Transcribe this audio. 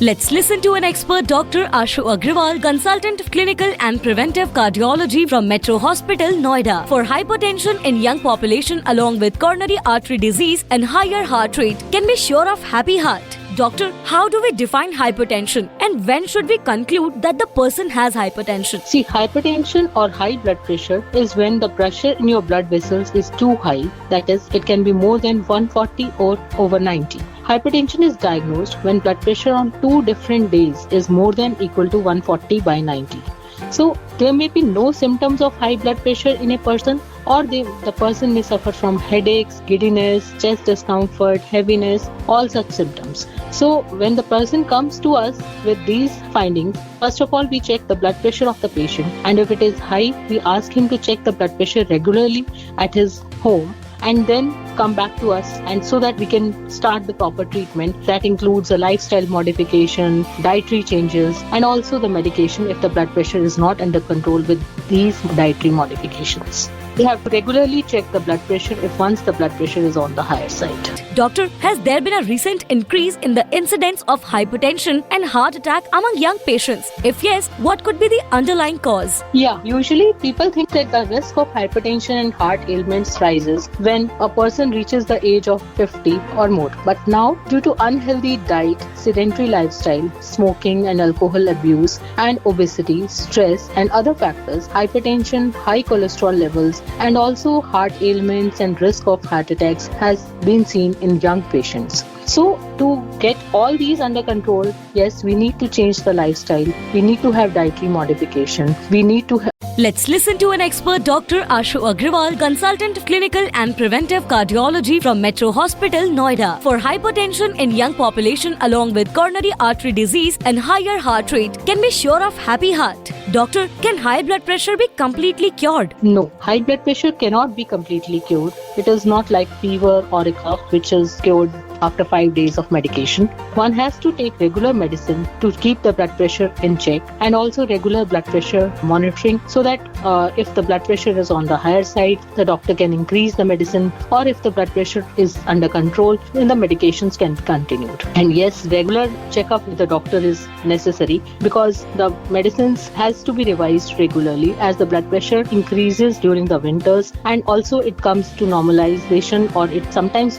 Let's listen to an expert Dr. Ashu Agrawal, consultant of clinical and preventive cardiology from Metro Hospital, Noida, for hypertension in young population along with coronary artery disease and higher heart rate. Can be sure of happy heart. Doctor, how do we define hypertension and when should we conclude that the person has hypertension? See, hypertension or high blood pressure is when the pressure in your blood vessels is too high. That is, it can be more than 140 or over 90. Hypertension is diagnosed when blood pressure on 2 different days is more than equal to 140 by 90. So, there may be no symptoms of high blood pressure in a person, or the person may suffer from headaches, giddiness, chest discomfort, heaviness, all such symptoms. So, when the person comes to us with these findings, first of all, we check the blood pressure of the patient, and if it is high, we ask him to check the blood pressure regularly at his home, and then come back to us, and so that we can start the proper treatment that includes a lifestyle modification, dietary changes, and also the medication if the blood pressure is not under control with these dietary modifications. We have to regularly check the blood pressure if once the blood pressure is on the higher side. Doctor, has there been a recent increase in the incidence of hypertension and heart attack among young patients? If yes, what could be the underlying cause? Yeah, usually people think that the risk of hypertension and heart ailments rises when a person reaches the age of 50 or more. But now, due to unhealthy diet, sedentary lifestyle, smoking and alcohol abuse, and obesity, stress and other factors, hypertension, high cholesterol levels, and also heart ailments and risk of heart attacks has been seen in young patients. So, to get all these under control, yes, we need to change the lifestyle. We need to have dietary modification. We need to Let's listen to an expert Dr. Ashu Agrawal, consultant of clinical and preventive cardiology from Metro Hospital, Noida, for hypertension in young population along with coronary artery disease and higher heart rate. Can be sure of happy heart. Doctor, can high blood pressure be completely cured? No, high blood pressure cannot be completely cured. It is not like fever or a cough which is cured after 5 days of medication. One has to take regular medicine to keep the blood pressure in check, and also regular blood pressure monitoring, so that if the blood pressure is on the higher side, the doctor can increase the medicine, or if the blood pressure is under control, then the medications can be continued. And yes, regular checkup with the doctor is necessary because the medicines has to be revised regularly as the blood pressure increases during the winters, and also it comes to normalization, or it sometimes